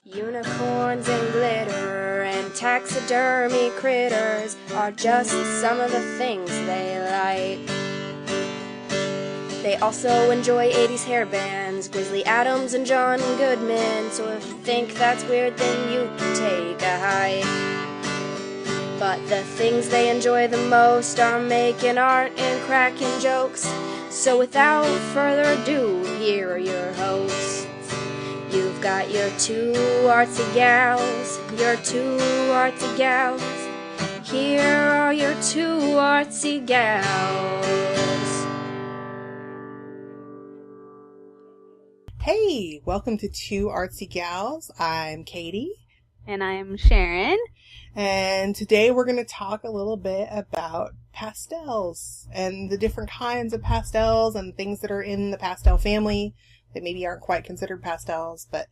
Unicorns and glitter and taxidermy critters are just some of the things they like. They also enjoy 80s hair bands, Grizzly Adams and John Goodman, so if you think that's weird then you can take a hike. But the things they enjoy the most are making art and cracking jokes, so without further ado, here are your hosts. You've got your two artsy gals, your two artsy gals. Here are your two artsy gals. Hey, welcome to Two Artsy Gals. I'm Katie. And I'm Sharon. And today we're going to talk a little bit about pastels and the different kinds of pastels and things that are in the pastel family that maybe aren't quite considered pastels, but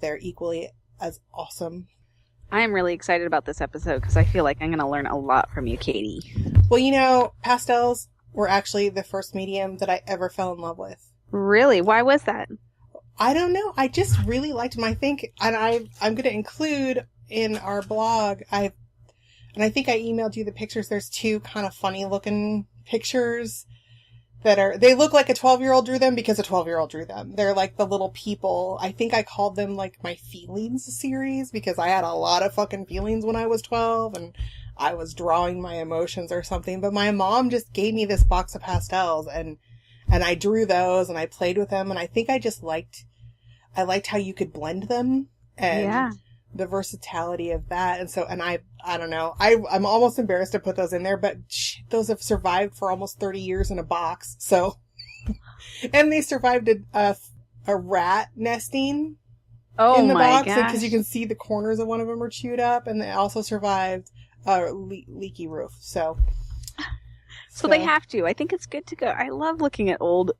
they're equally as awesome. I'm really excited about this episode because I feel like I'm going to learn a lot from you, Katie. Well, you know, pastels were actually the first medium that I ever fell in love with. Really? Why was that? I don't know. I just really liked them. I think, and I'm going to include in our blog, I think I emailed you the pictures. There's two kind of funny looking pictures they look like a 12-year-old drew them because a 12-year-old drew them. They're like the little people. I think I called them like my feelings series because I had a lot of fucking feelings when I was 12 and I was drawing my emotions or something. But my mom just gave me this box of pastels and I drew those and I played with them and I think I liked how you could blend them and the versatility of that. And so, and I don't know, I'm almost embarrassed to put those in there, but those have survived for almost 30 years in a box. So, and they survived a rat nesting in the box because you can see the corners of one of them are chewed up, and they also survived a leaky roof. So they have to. I think it's good to go. I love looking at old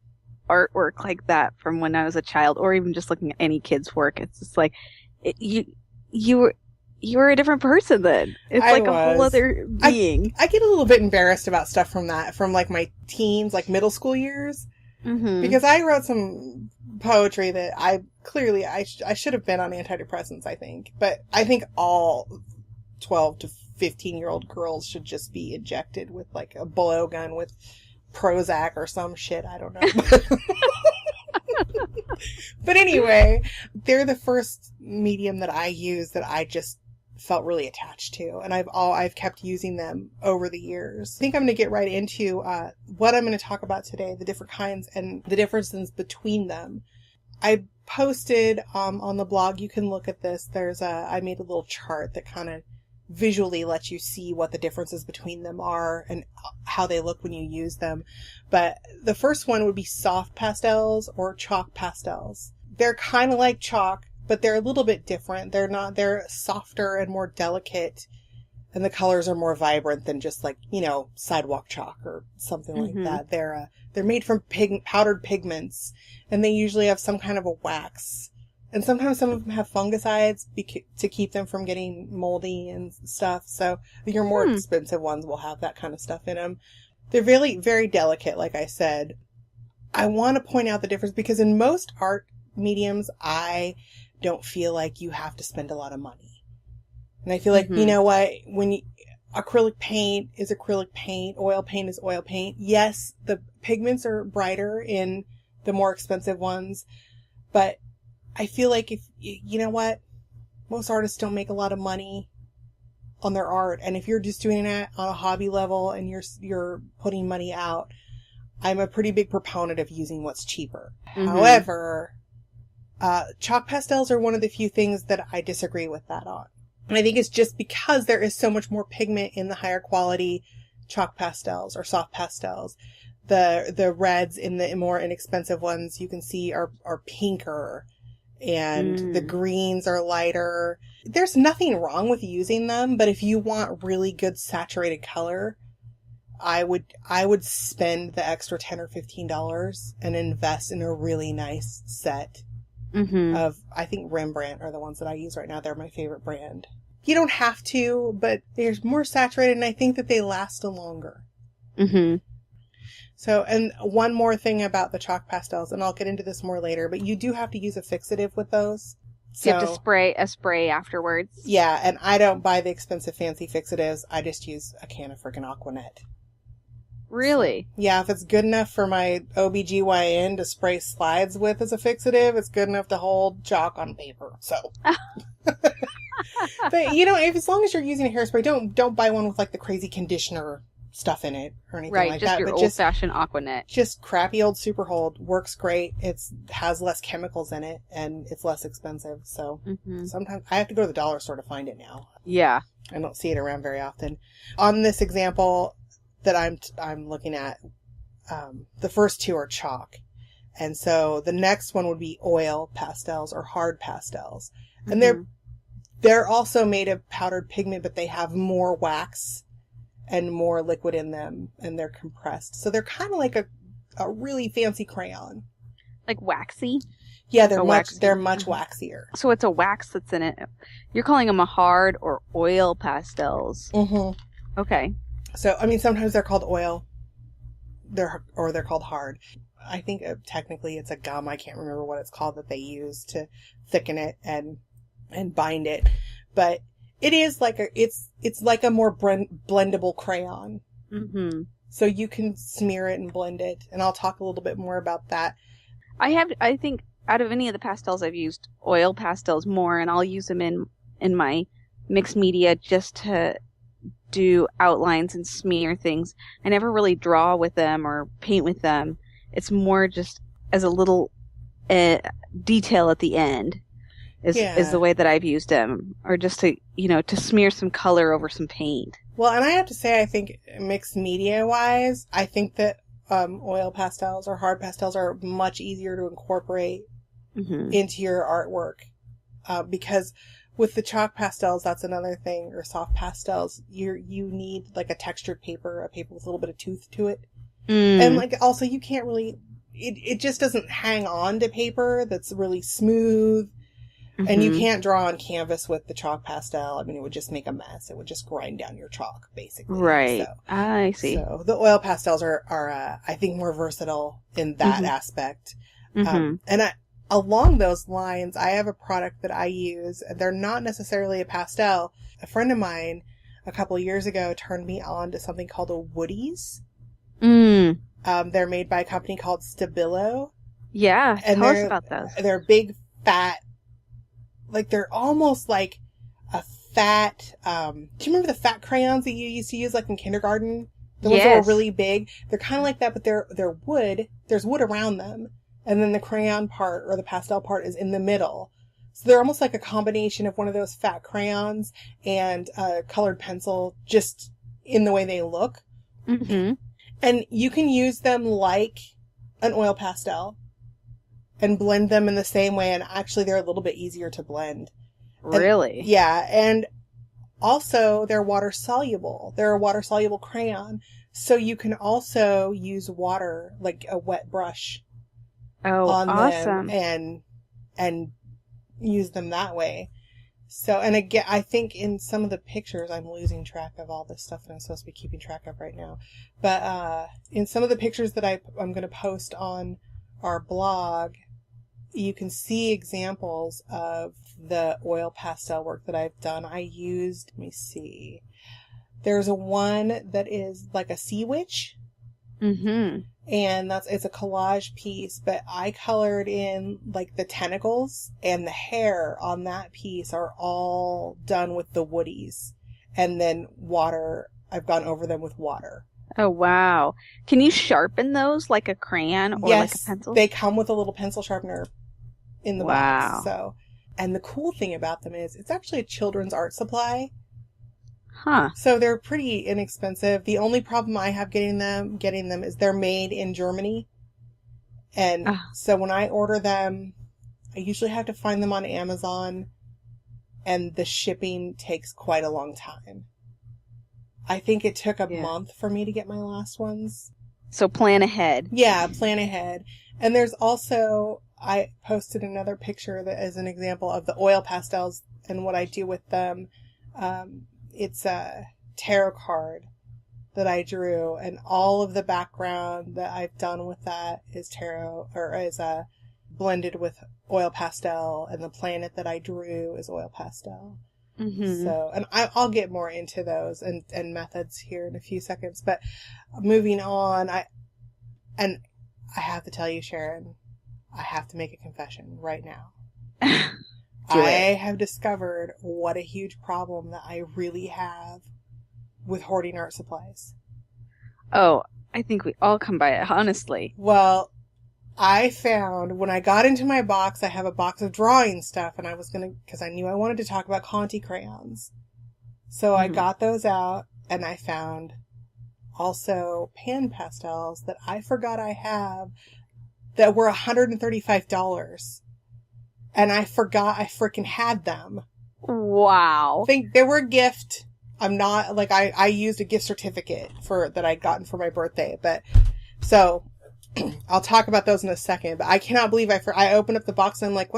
artwork like that from when I was a child, or even just looking at any kid's work. It's just like, you were a different person then. It's like a whole other being. I get a little bit embarrassed about stuff from like my teens, like middle school years, because I wrote some poetry that I should have been on antidepressants, I think. But I think all 12 to 15-year-old girls should just be injected with like a blowgun with Prozac or some shit. I don't know. But anyway, they're the first medium that I use that I just felt really attached to, and I've kept using them over the years. I think I'm going to get right into what I'm going to talk about today, the different kinds and the differences between them. I posted on the blog, you can look at this. I made a little chart that kind of visually lets you see what the differences between them are and how they look when you use them. But the first one would be soft pastels or chalk pastels. They're kind of like chalk, but they're a little bit different. They're softer and more delicate, and the colors are more vibrant than just like, you know, sidewalk chalk or something like that. They're made from powdered pigments, and they usually have some kind of a wax. And sometimes some of them have fungicides to keep them from getting moldy and stuff. So your more expensive ones will have that kind of stuff in them. They're really very delicate, like I said. I want to point out the difference because in most art mediums, I don't feel like you have to spend a lot of money. And I feel like, you know what, acrylic paint is acrylic paint, oil paint is oil paint. Yes, the pigments are brighter in the more expensive ones, but I feel like you know what, most artists don't make a lot of money on their art, and if you're just doing it on a hobby level and you're putting money out, I'm a pretty big proponent of using what's cheaper. However, chalk pastels are one of the few things that I disagree with that on. And I think it's just because there is so much more pigment in the higher quality chalk pastels or soft pastels. The reds in the more inexpensive ones you can see are pinker, and the greens are lighter. There's nothing wrong with using them, but if you want really good saturated color, I would spend the extra $10 or $15 and invest in a really nice set of, I think Rembrandt are the ones that I use right now. They're my favorite brand. You don't have to, but they're more saturated, and I think that they last longer. So, and one more thing about the chalk pastels, and I'll get into this more later, but you do have to use a fixative with those. So you have to spray a spray afterwards. Yeah, and I don't buy the expensive fancy fixatives. I just use a can of freaking Aquanet. Really? So, yeah, if it's good enough for my OBGYN to spray slides with as a fixative, it's good enough to hold chalk on paper. So. But, you know, as long as you're using a hairspray, don't buy one with, like, the crazy conditioner stuff in it or anything like that. Right, just your old-fashioned Aquanet. Just crappy old Super Hold. Works great. Has less chemicals in it, and it's less expensive. So sometimes I have to go to the dollar store to find it now. Yeah. I don't see it around very often. On this example that I'm looking at, the first two are chalk. And so the next one would be oil pastels or hard pastels. And they're also made of powdered pigment, but they have more wax and more liquid in them, and they're compressed. So they're kind of like a really fancy crayon. Like waxy? Yeah, they're much waxier. So it's a wax that's in it. You're calling them a hard or oil pastels. Mm-hmm. Okay. So, I mean, sometimes they're called oil. They're called hard. I think technically it's a gum. I can't remember what it's called that they use to thicken it and bind it. But it is like it's like a more blendable crayon. Mm-hmm. So you can smear it and blend it. And I'll talk a little bit more about that. I think out of any of the pastels I've used oil pastels more, and I'll use them in my mixed media just to do outlines and smear things. I never really draw with them or paint with them. It's more just as a little detail at the end is the way that I've used them, or just to smear some color over some paint. Well, and I have to say, I think mixed media wise, I think that oil pastels or hard pastels are much easier to incorporate into your artwork, because with the chalk pastels, that's another thing, or soft pastels, you need like a textured paper, a paper with a little bit of tooth to it. And like also you can't really, it just doesn't hang on to paper that's really smooth. And you can't draw on canvas with the chalk pastel. I mean, it would just make a mess. It would just grind down your chalk, basically. Right. So, I see. So the oil pastels are I think, more versatile in that aspect. And along those lines, I have a product that I use. They're not necessarily a pastel. A friend of mine a couple of years ago turned me on to something called a Woodies. They're made by a company called Stabilo. Yeah, and tell us about those. They're big, fat, like they're almost like a fat, do you remember the fat crayons that you used to use like in kindergarten? The ones that were really big? They're kind of like that, but they're wood. There's wood around them. And then the crayon part or the pastel part is in the middle. So they're almost like a combination of one of those fat crayons and a colored pencil, just in the way they look. And you can use them like an oil pastel and blend them in the same way. And actually, they're a little bit easier to blend. Really? Yeah. And also, they're water soluble. They're a water soluble crayon. So you can also use water, like a wet brush, on them and use them that way. So, and again, I think in some of the pictures, I'm losing track of all this stuff that I'm supposed to be keeping track of right now. But in some of the pictures that I'm going to post on our blog, you can see examples of the oil pastel work that I've done. I used, let me see, there's one that is like a sea witch. And it's a collage piece, but I colored in like the tentacles and the hair on that piece are all done with the woodies. And then water, I've gone over them with water. Oh, wow. Can you sharpen those like a crayon or like a pencil? They come with a little pencil sharpener in the box. So, and the cool thing about them is it's actually a children's art supply. So they're pretty inexpensive. The only problem I have getting them is they're made in Germany. And so when I order them, I usually have to find them on Amazon, and the shipping takes quite a long time. I think it took a month for me to get my last ones. So plan ahead. Yeah, plan ahead. And there's also, I posted another picture that is an example of the oil pastels and what I do with them. It's a tarot card that I drew, and all of the background that I've done with that is tarot, or is blended with oil pastel, and the planet that I drew is oil pastel. Mm-hmm. So, and I'll get more into those and methods here in a few seconds. But moving on, I have to tell you, Sharon, I have to make a confession right now. I have discovered what a huge problem that I really have with hoarding art supplies. Oh, I think we all come by it, honestly. Well, I found when I got into my box, I have a box of drawing stuff, and I was because I knew I wanted to talk about Conti crayons. So I got those out, and I found also pan pastels that I forgot I have that were $135. And I forgot I freaking had them. Wow. They were a gift. I'm not, like, I used a gift certificate that I'd gotten for my birthday, but, so, I'll talk about those in a second, but I cannot believe I opened up the box and I'm like,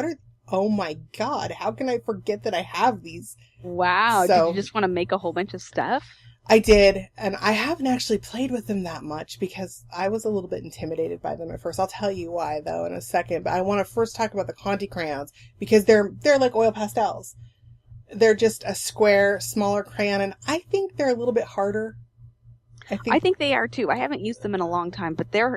oh my god, how can I forget that I have these? Wow. So, did you just want to make a whole bunch of stuff? I did, and I haven't actually played with them that much because I was a little bit intimidated by them at first. I'll tell you why, though, in a second, but I want to first talk about the Conti crayons because they're like oil pastels. They're just a square, smaller crayon, and I think they're a little bit harder. I think they are, too. I haven't used them in a long time, but they're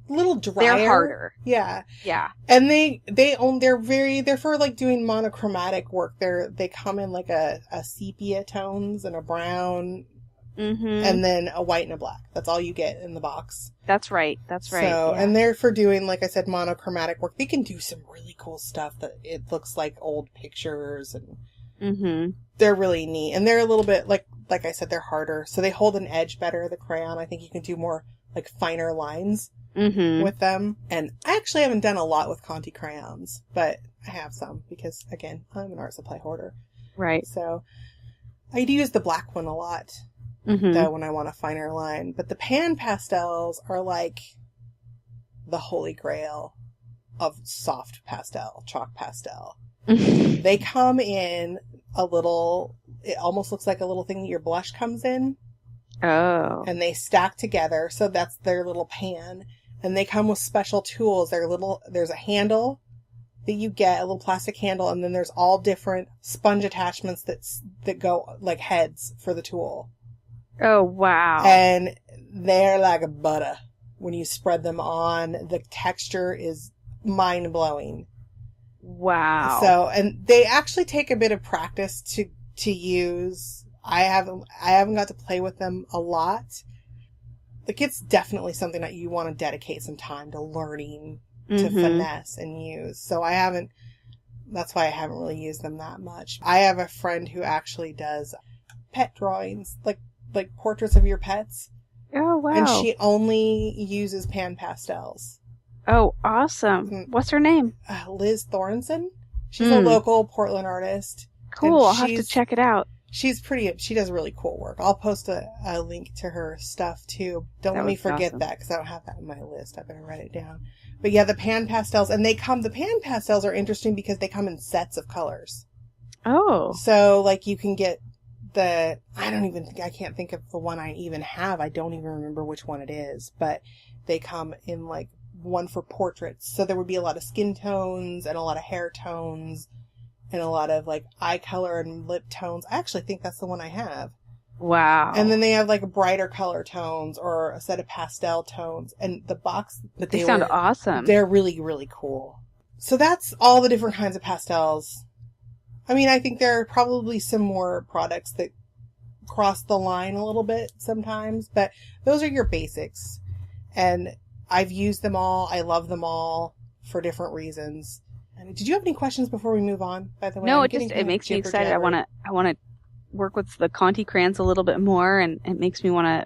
a little drier. They're harder. Yeah. Yeah. And they're for like doing monochromatic work. They come in like a sepia tones and a brown, and then a white and a black. That's all you get in the box. That's right. So, yeah. And they're for doing, like I said, monochromatic work. They can do some really cool stuff that it looks like old pictures, and they're really neat. And they're a little bit like I said, they're harder, so they hold an edge better. The crayon, I think you can do more like finer lines with them. And I actually haven't done a lot with Conti crayons, but I have some because, again, I'm an art supply hoarder. Right. So I do use the black one a lot, though, when I want a finer line. But the pan pastels are like the holy grail of soft pastel, chalk pastel. They come in a little, it almost looks like a little thing that your blush comes in. Oh. And they stack together, so that's their little pan. And they come with special tools. There's a handle that you get, a little plastic handle, and then there's all different sponge attachments that go like heads for the tool. Oh, wow. And they're like a butter. When you spread them on, the texture is mind-blowing. Wow. So, and they actually take a bit of practice to use. I haven't got to play with them a lot. Like, it's definitely something that you want to dedicate some time to learning to finesse and use. So that's why I haven't really used them that much. I have a friend who actually does pet drawings, like portraits of your pets. Oh, wow. And she only uses pan pastels. Oh, awesome. What's her name? Liz Thorenson. She's a local Portland artist. Cool. I'll have to check it out. She does really cool work. I'll post a link to her stuff too. Don't let me forget that, because I don't have that on my list. I better write it down. But yeah, the pan pastels, and the pan pastels are interesting because they come in sets of colors. Oh. So like you can get I can't think of the one I even have. I don't even remember which one it is, but they come in like one for portraits. So there would be a lot of skin tones and a lot of hair tones. And a lot of, like, eye color and lip tones. I actually think that's the one I have. Wow. And then they have, like, brighter color tones or a set of pastel tones. And the box that they sound awesome. They're really, really cool. So that's all the different kinds of pastels. I mean, I think there are probably some more products that cross the line a little bit sometimes. But those are your basics. And I've used them all. I love them all for different reasons. Did you have any questions before we move on, by the way? No, it makes me excited. I want to work with the Conti crayons a little bit more, and it makes me want to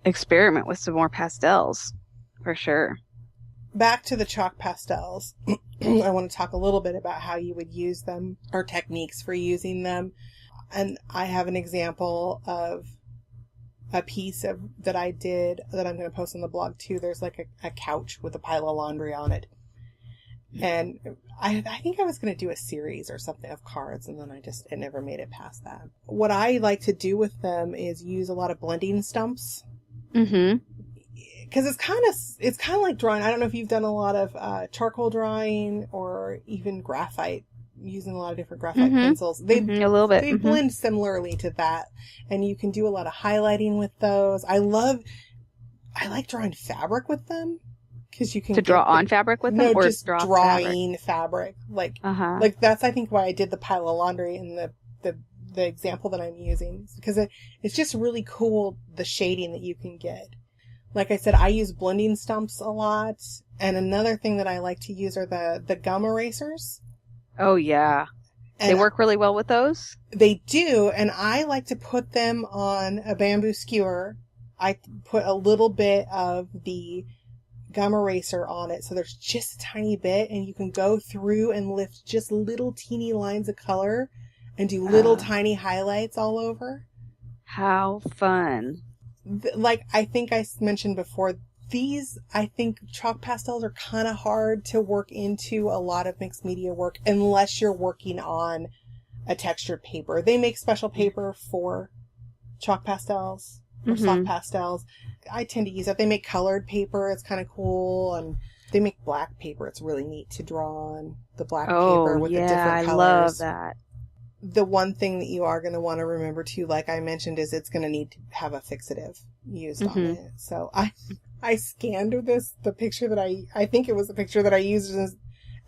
experiment with some more pastels, for sure. Back to the chalk pastels. I want to talk a little bit about how you would use them, or techniques for using them. And I have an example of a piece that I did that I'm going to post on the blog too. There's like a couch with a pile of laundry on it. And I think I was going to do a series or something of cards, and then it never made it past that. What I like to do with them is use a lot of blending stumps. because it's kind of like drawing. I don't know if you've done a lot of charcoal drawing or even graphite, using a lot of different graphite pencils. They a little bit. They blend similarly to that, and you can do a lot of highlighting with those. I like drawing fabric with them because you can draw on fabric with them, or just draw drawing fabric. Like that's I think why I did the pile of laundry in the example that I'm using, because it's just really cool the shading that you can get. Like I said, I use blending stumps a lot. And another thing that I like to use are the gum erasers. Oh, yeah. And they work really well with those? They do. And I like to put them on a bamboo skewer. I put a little bit of the gum eraser on it. So there's just a tiny bit. And you can go through and lift just little teeny lines of color and do little tiny highlights all over. How fun. Like I think I mentioned before, I think chalk pastels are kind of hard to work into a lot of mixed media work unless you're working on a textured paper. They make special paper for chalk pastels or soft pastels. I tend to use that. They make colored paper. It's kind of cool. And they make black paper. It's really neat to draw on the black paper with the different colors. I love that. The one thing that you are going to want to remember too, like I mentioned, is it's going to need to have a fixative used on it. So I scanned the picture that I think it was the picture that I used as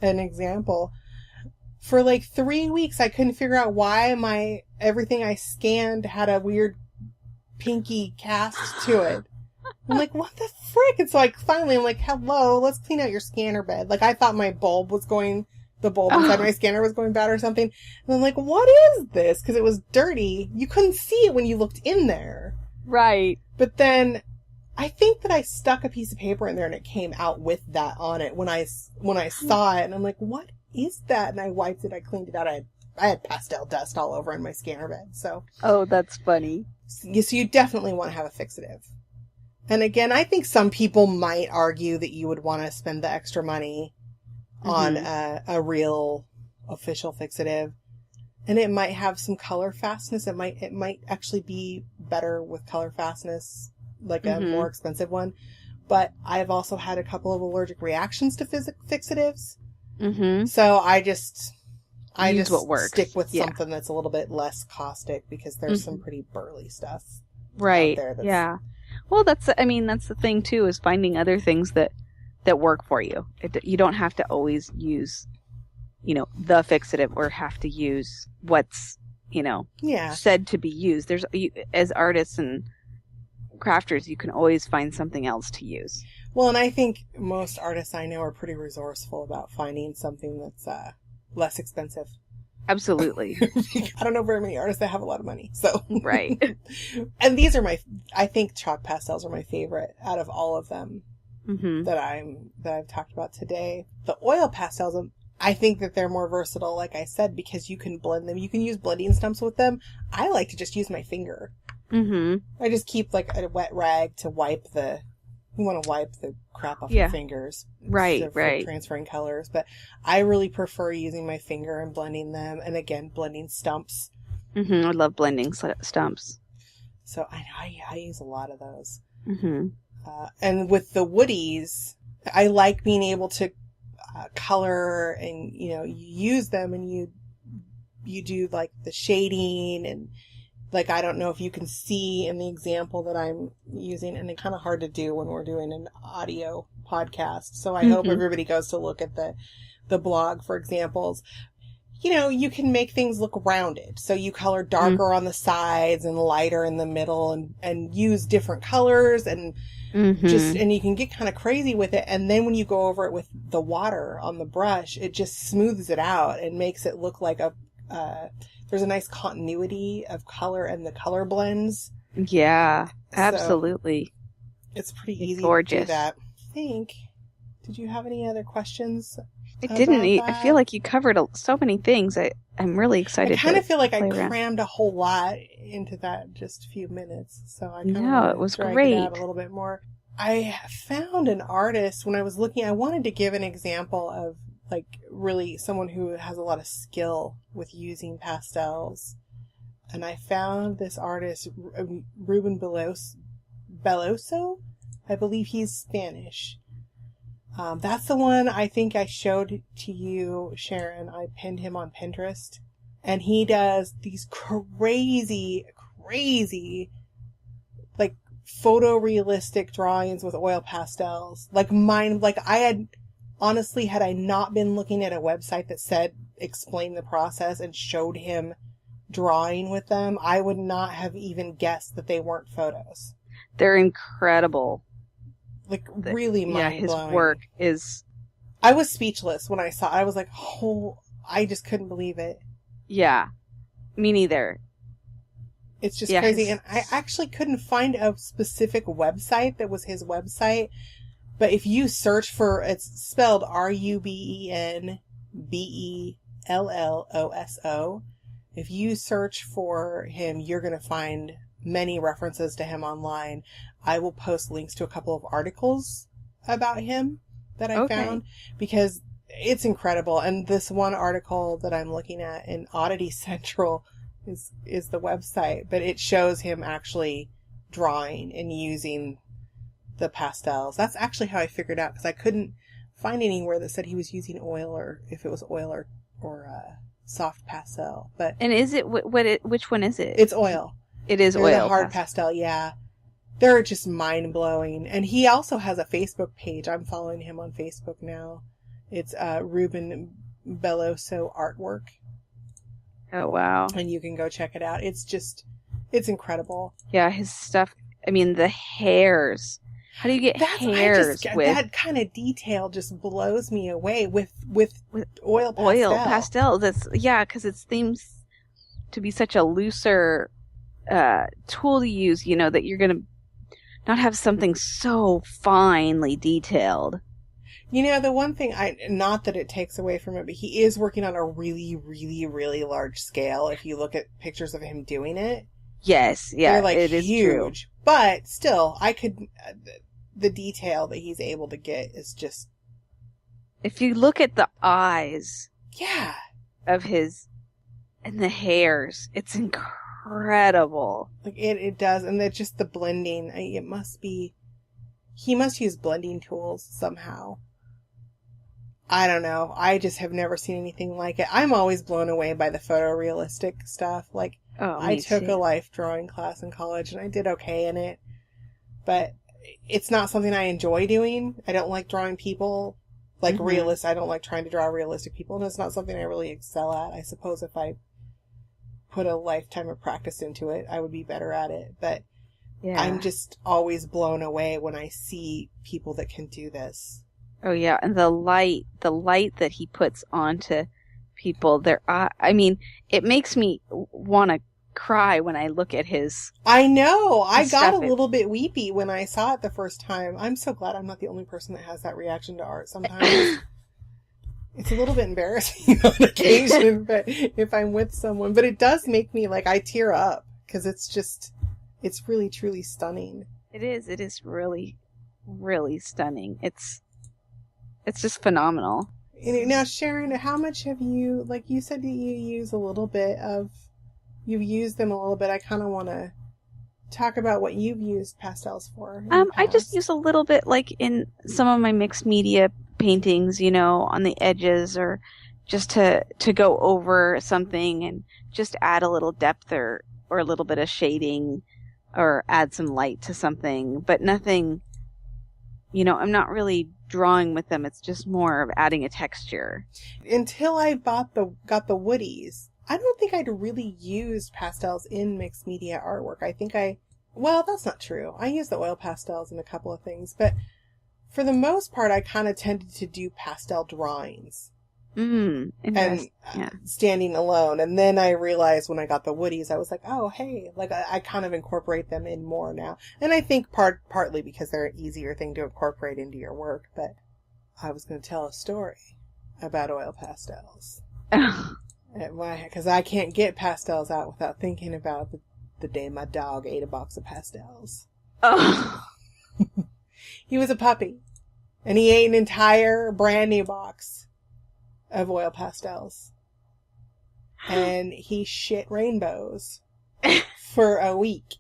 an example. For like 3 weeks, I couldn't figure out why everything I scanned had a weird pinky cast to it. I'm like, what the frick? And so finally I'm like, hello, let's clean out your scanner bed. Like I thought my bulb inside my scanner was going bad or something. And I'm like, what is this? Because it was dirty. You couldn't see it when you looked in there. Right. But then I think that I stuck a piece of paper in there and it came out with that on it when I saw it. And I'm like, what is that? And I wiped it. I cleaned it out. I had pastel dust all over in my scanner bed. So. Oh, that's funny. So you definitely want to have a fixative. And again, I think some people might argue that you would want to spend the extra money on a real official fixative, and it might have some color fastness. It might actually be better with color fastness, like a more expensive one. But I've also had a couple of allergic reactions to fixatives. So I just what works. Stick with something that's a little bit less caustic, because there's some pretty burly stuff out there. Well, that's the thing too, is finding other things that work for you. You don't have to always use, the fixative, or have to use what's, said to be used. As artists and crafters, you can always find something else to use. Well, and I think most artists I know are pretty resourceful about finding something that's less expensive. Absolutely. I don't know very many artists that have a lot of money, so. Right. And I think chalk pastels are my favorite out of all of them. That I've talked about today. The oil pastels, I think that they're more versatile, like I said, because you can blend them. You can use blending stumps with them. I like to just use my finger. I just keep like a wet rag to you want to wipe the crap off your fingers. Right. Transferring colors. But I really prefer using my finger and blending them. And again, blending stumps. I love blending stumps. So I use a lot of those. And with the woodies, I like being able to color and, you use them, and you do like the shading, and like, I don't know if you can see in the example that I'm using, and it's kind of hard to do when we're doing an audio podcast. So I hope everybody goes to look at the blog for examples. You can make things look rounded. So you color darker on the sides and lighter in the middle, and use different colors, and and you can get kind of crazy with it. And then when you go over it with the water on the brush, it just smooths it out and makes it look like there's a nice continuity of color, and the color blends. Yeah, absolutely. So it's pretty easy to do that. I think. Did you have any other questions? I didn't. I feel like you covered so many things. I'm really excited. I kind of feel like I crammed a whole lot into that just a few minutes. So I it was great. It out a little bit more. I found an artist when I was looking. I wanted to give an example of like really someone who has a lot of skill with using pastels, and I found this artist, Ruben Belloso. I believe he's Spanish. That's the one I think I showed to you, Sharon. I pinned him on Pinterest. And he does these crazy, like, photorealistic drawings with oil pastels. Like mine, like I had, honestly, had I not been looking at a website that said, explain the process and showed him drawing with them, I would not have even guessed that they weren't photos. They're incredible. Like, really mind-blowing. Yeah, his work is... I was speechless when I saw it. I was like, oh, I just couldn't believe it. Yeah, me neither. It's just crazy. And I actually couldn't find a specific website that was his website. But if you search for, it's spelled RUBENBELLOSO. If you search for him, you're going to find many references to him online. I will post links to a couple of articles about him that I found, because it's incredible. And this one article that I'm looking at in Oddity Central is the website, but it shows him actually drawing and using the pastels. That's actually how I figured out, because I couldn't find anywhere that said he was using oil, or if it was oil or soft pastel. But and is it which one is it? It's oil. It is They're oil. The hard pastel, yeah. They're just mind blowing. And he also has a Facebook page. I'm following him on Facebook now. It's Ruben Belloso Artwork. Oh wow! And you can go check it out. It's incredible. Yeah, his stuff. I mean, the hairs. How do you get hairs with that kind of detail? Just blows me away with oil pastel. Oil pastel. That's because it seems to be such a looser tool to use. You know, that you're gonna not have something so finely detailed. You know, the one thing, not that it takes away from it, but he is working on a really, really, really large scale. If you look at pictures of him doing it. Yes, yeah, they're like it is huge. True. But still, the detail that he's able to get is just. If you look at the eyes. Yeah. Of his, and the hairs, it's incredible. Like it does, and then just the blending. It must be. He must use blending tools somehow. I don't know. I just have never seen anything like it. I'm always blown away by the photorealistic stuff. Like, I took a life drawing class in college and I did okay in it. But it's not something I enjoy doing. I don't like drawing people like I don't like trying to draw realistic people. And it's not something I really excel at. I suppose if I put a lifetime of practice into it, I would be better at it. But yeah. I'm just always blown away when I see people that can do this. Oh yeah, and the light that he puts onto people, I mean, it makes me want to cry when I look at his. I know. I got a little bit weepy when I saw it the first time. I'm so glad I'm not the only person that has that reaction to art sometimes. It's a little bit embarrassing on occasion, but if I'm with someone, but it does make me I tear up, because it's really truly stunning. It is really, really stunning. It's just phenomenal. Now, Sharon, how much have you, you said that you use a little bit of, you've used them a little bit. I kind of want to talk about what you've used pastels for. I just use a little bit, in some of my mixed media paintings, on the edges, or just to go over something and just add a little depth or a little bit of shading, or add some light to something, but nothing, I'm not really drawing with them. It's just more of adding a texture. Until I got the woodies, I don't think I'd really used pastels in mixed media artwork. I think well, that's not true. I use the oil pastels in a couple of things, but for the most part, I kind of tended to do pastel drawings. And standing alone. And then I realized when I got the woodies, I was like, oh, hey, I kind of incorporate them in more now. And I think partly because they're an easier thing to incorporate into your work. But I was going to tell a story about oil pastels. Because I can't get pastels out without thinking about the day my dog ate a box of pastels. Oh. He was a puppy. And he ate an entire brand new box of oil pastels. And he shit rainbows for a week.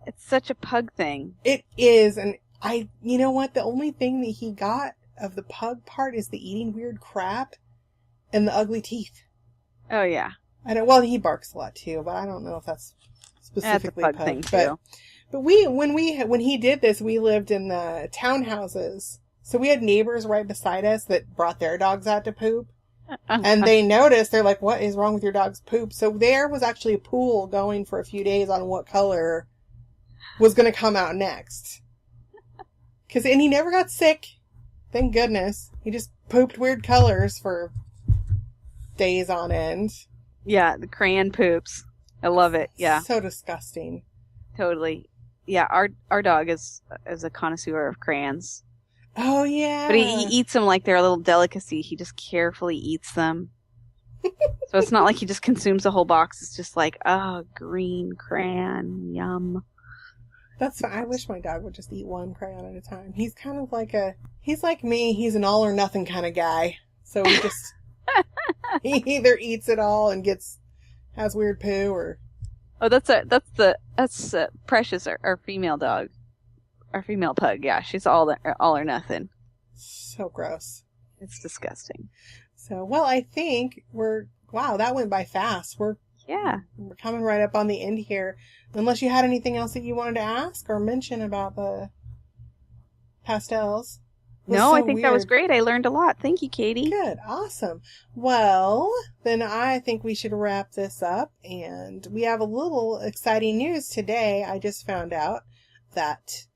It's such a pug thing. It is, and you know what? The only thing that he got of the pug part is the eating weird crap and the ugly teeth. Oh, yeah. Well, he barks a lot too, but I don't know if that's specifically that's a pug thing too. But when he did this, we lived in the townhouses, so we had neighbors right beside us that brought their dogs out to poop, and they noticed. They're like, "What is wrong with your dog's poop?" So there was actually a pool going for a few days on what color was going to come out next. And he never got sick, thank goodness. He just pooped weird colors for days on end. Yeah, the crayon poops. I love it. Yeah, so disgusting. Totally. Yeah, our dog is a connoisseur of crayons. Oh yeah, but he eats them like they're a little delicacy. He just carefully eats them. So it's not like he just consumes a whole box. It's just like, oh, green crayon, yum. That's fine. I wish my dog would just eat one crayon at a time. He's kind of he's like me. He's an all or nothing kind of guy. So he either eats it all and has weird poo, or. Oh, that's Precious, our female dog, our female pug. Yeah, she's all or nothing. So gross. It's disgusting. So, well, I think wow, that went by fast. We're coming right up on the end here. Unless you had anything else that you wanted to ask or mention about the pastels. No, I think that was great. I learned a lot. Thank you, Katie. Good. Awesome. Well, then I think we should wrap this up. And we have a little exciting news today. I just found out that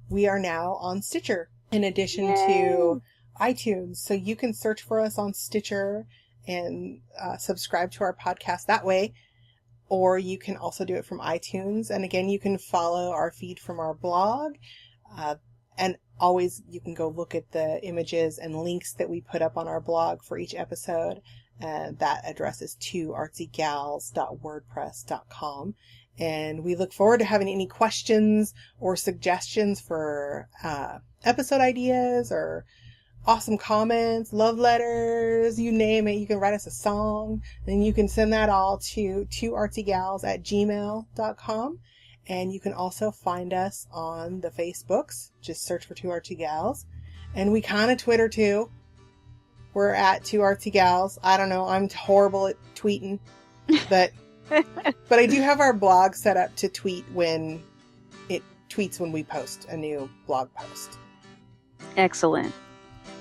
we are now on Stitcher in addition to iTunes. So you can search for us on Stitcher and subscribe to our podcast that way. Or you can also do it from iTunes. And again, you can follow our feed from our blog. And always, you can go look at the images and links that we put up on our blog for each episode. That address is twoartsygals.wordpress.com. And we look forward to having any questions or suggestions for episode ideas or awesome comments, love letters, you name it. You can write us a song. Then you can send that all to twoartsygals@gmail.com. And you can also find us on the Facebooks. Just search for Two Artsy Gals. And we kind of Twitter too. We're at Two Artsy Gals. I don't know. I'm horrible at tweeting. But I do have our blog set up to tweet when it tweets when we post a new blog post. Excellent.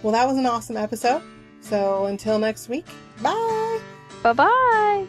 Well, that was an awesome episode. So until next week, bye. Bye-bye.